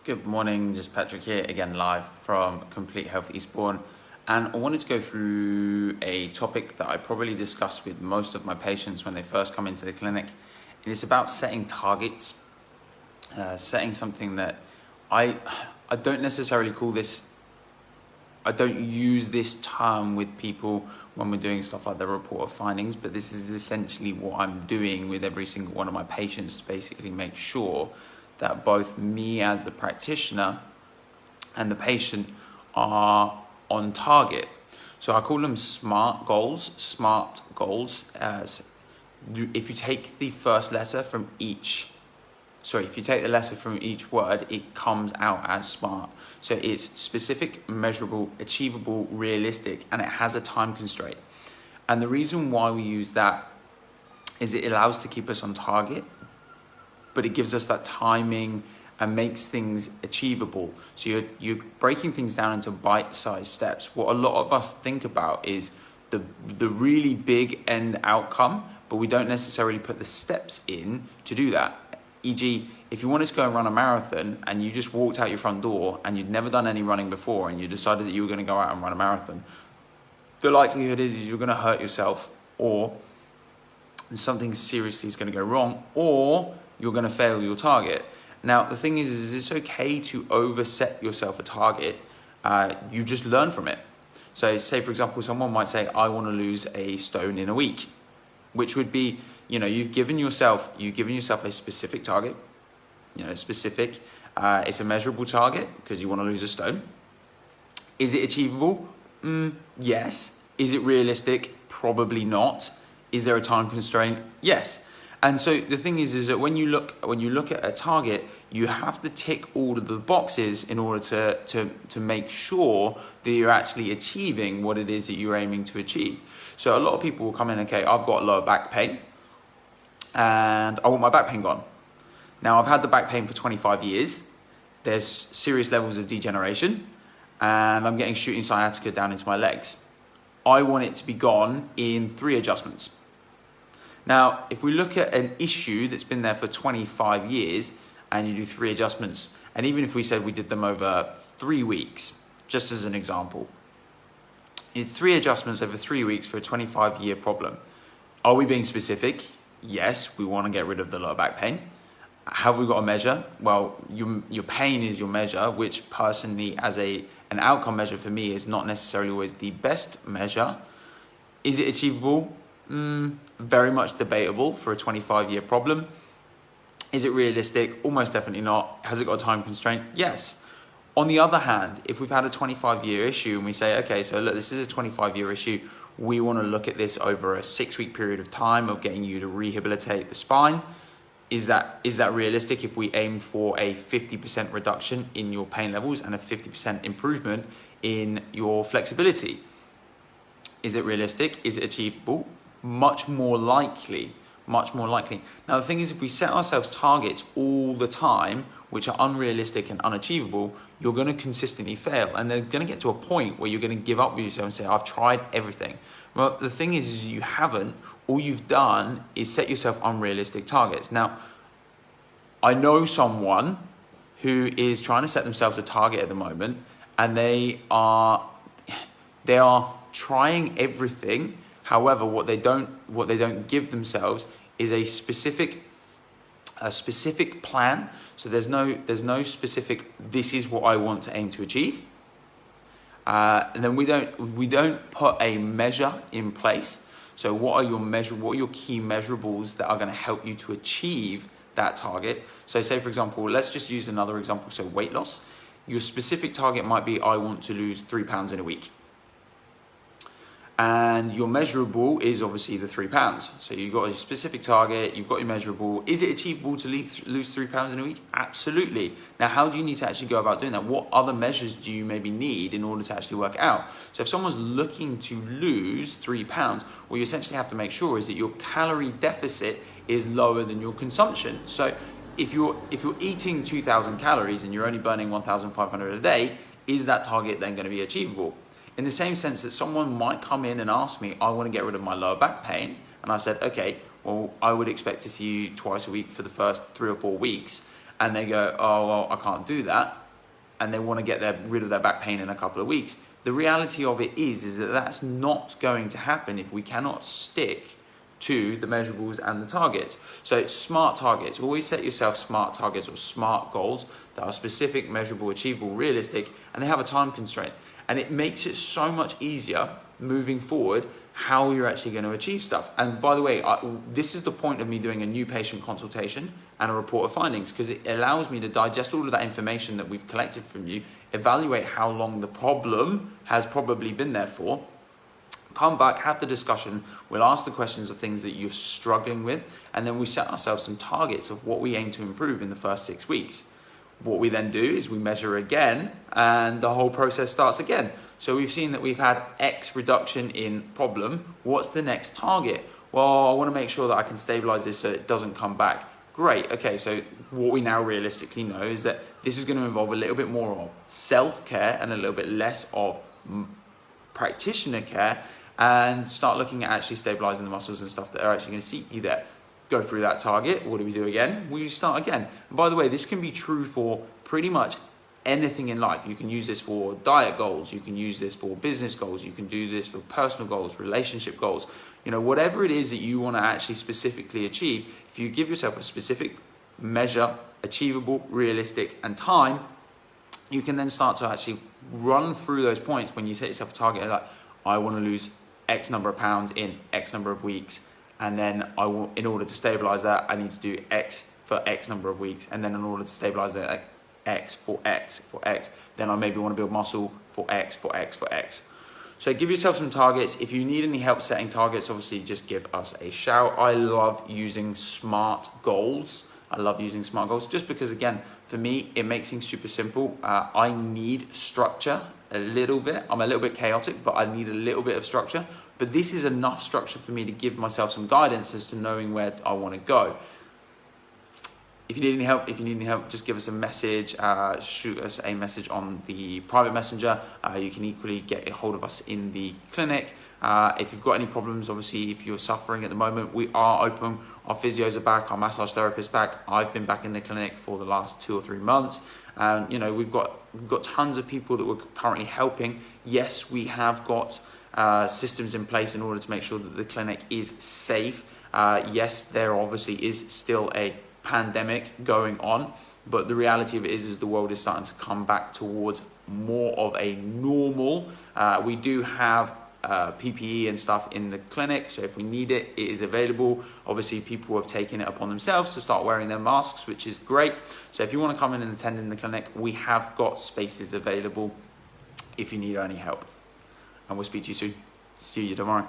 Good morning, just Patrick here, again live from Complete Health Eastbourne. And I wanted to go through a topic that I probably discuss with most of my patients when they first come into the clinic. And it's about setting targets, setting something that I don't necessarily call this, I don't use this term with people when we're doing stuff like the report of findings, but this is essentially what I'm doing with every single one of my patients to basically make sure that both me as the practitioner and the patient are on target. So I call them SMART goals. SMART goals, as if you take the first letter from each, if you take the letter from each word, it comes out as SMART. So it's specific, measurable, achievable, realistic, and it has a time constraint. And the reason why we use that is it allows to keep us on target, but it gives us that timing and makes things achievable. So you're breaking things down into bite-sized steps. What a lot of us think about is the really big end outcome, but we don't necessarily put the steps in to do that. E.g., if you wanted to go and run a marathon and you just walked out your front door and you'd never done any running before and you decided that you were going to go out and run a marathon, the likelihood is you're going to hurt yourself, or something seriously is going to go wrong, or you're going to fail your target. Now, the thing is it's okay to overset yourself a target. You just learn from it. So say, for example, someone might say, I want to lose a stone in a week, which would be, you've given yourself a specific target, it's a measurable target because you want to lose a stone. Is it achievable? Yes. Is it realistic? Probably not. Is there a time constraint? Yes. And so the thing is that when you look at a target, you have to tick all of the boxes in order to make sure that you're actually achieving what it is that you're aiming to achieve. So a lot of people will come in, okay, I've got lower back pain and I want my back pain gone. Now, I've had the back pain for 25 years. There's serious levels of degeneration and I'm getting shooting sciatica down into my legs. I want it to be gone in 3 adjustments. Now, if we look at an issue that's been there for 25 years and you do 3 adjustments, and even if we said we did them over 3 weeks, just as an example, it's 3 adjustments over 3 weeks for a 25-year problem. Are we being specific? Yes, we want to get rid of the lower back pain. Have we got a measure? Well, your pain is your measure, which personally as an outcome measure for me is not necessarily always the best measure. Is it achievable? Very much debatable for a 25-year problem. Is it realistic? Almost definitely not. Has it got a time constraint? Yes. On the other hand, if we've had a 25-year issue and we say, okay, so look, this is a 25-year issue, we want to look at this over a 6-week period of time of getting you to rehabilitate the spine. Is that realistic if we aim for a 50% reduction in your pain levels and a 50% improvement in your flexibility? Is it realistic? Is it achievable? Much more likely. Now, the thing is, if we set ourselves targets all the time, which are unrealistic and unachievable, you're going to consistently fail. And they're going to get to a point where you're going to give up with yourself and say, I've tried everything. Well, the thing is you haven't. All you've done is set yourself unrealistic targets. Now, I know someone who is trying to set themselves a target at the moment, and they are trying everything. However, what they don't give themselves is a specific plan. So there's no specific, this is what I want to aim to achieve. And then we don't put a measure in place. So what are your key measurables that are going to help you to achieve that target? So say, for example, let's just use another example. So weight loss. Your specific target might be, I want to lose 3 pounds in a week. And your measurable is obviously the 3 pounds. So you've got a specific target, you've got your measurable. Is it achievable to lose 3 pounds in a week? Absolutely. Now, how do you need to actually go about doing that? What other measures do you maybe need in order to actually work it out? So if someone's looking to lose 3 pounds, what you essentially have to make sure is that your calorie deficit is lower than your consumption. So if you're eating 2,000 calories and you're only burning 1,500 a day, is that target then going to be achievable? In the same sense that someone might come in and ask me, I want to get rid of my lower back pain. And I said, okay, well, I would expect to see you twice a week for the first 3 or 4 weeks. and they go, oh, well, I can't do that, and they want to get rid of their back pain in a couple of weeks. The reality of it is that that's not going to happen if we cannot stick to the measurables and the targets. So SMART targets, always set yourself SMART targets or SMART goals that are specific, measurable, achievable, realistic, and they have a time constraint. And it makes it so much easier moving forward how you're actually going to achieve stuff. And by the way, this is the point of me doing a new patient consultation and a report of findings, because it allows me to digest all of that information that we've collected from you, evaluate how long the problem has probably been there for, come back, have the discussion, we'll ask the questions of things that you're struggling with, and then we set ourselves some targets of what we aim to improve in the first 6 weeks. What we then do is we measure again, and the whole process starts again. So we've seen that we've had X reduction in problem. What's the next target? Well, I want to make sure that I can stabilize this so it doesn't come back. Great, okay, so what we now realistically know is that this is going to involve a little bit more of self-care and a little bit less of practitioner care, and start looking at actually stabilizing the muscles and stuff that are actually going to seat you there. Go through that target. What do we do again? We start again. And by the way, this can be true for pretty much anything in life. You can use this for diet goals. You can use this for business goals. You can do this for personal goals, relationship goals. You know, whatever it is that you want to actually specifically achieve, if you give yourself a specific measure, achievable, realistic, and time, you can then start to actually run through those points when you set yourself a target like, I want to lose X number of pounds in X number of weeks. And then in order to stabilize that, I need to do X for X number of weeks. And then in order to stabilize that, X for X for X, then I maybe want to build muscle for X for X for X. So give yourself some targets. If you need any help setting targets, obviously just give us a shout. I love using SMART goals. I love using SMART goals just because, again, for me, it makes things super simple. I need structure a little bit. I'm a little bit chaotic, but I need a little bit of structure. But this is enough structure for me to give myself some guidance as to knowing where I want to go. If you need any help, just give us a message, shoot us a message on the private messenger. You can equally get a hold of us in the clinic. If you've got any problems, obviously, if you're suffering at the moment, we are open. Our physios are back, our massage therapist back. I've been back in the clinic for the last 2 or 3 months. And you know, we've got tons of people that we're currently helping. Yes, we have got systems in place in order to make sure that the clinic is safe. Yes, there obviously is still a pandemic going on, but the reality of it is the world is starting to come back towards more of a normal. We do have PPE and stuff in the clinic, so if we need it, it is available. Obviously, people have taken it upon themselves to start wearing their masks, which is great. So if you want to come in and attend in the clinic, we have got spaces available if you need any help. And we'll speak to you soon. See you tomorrow.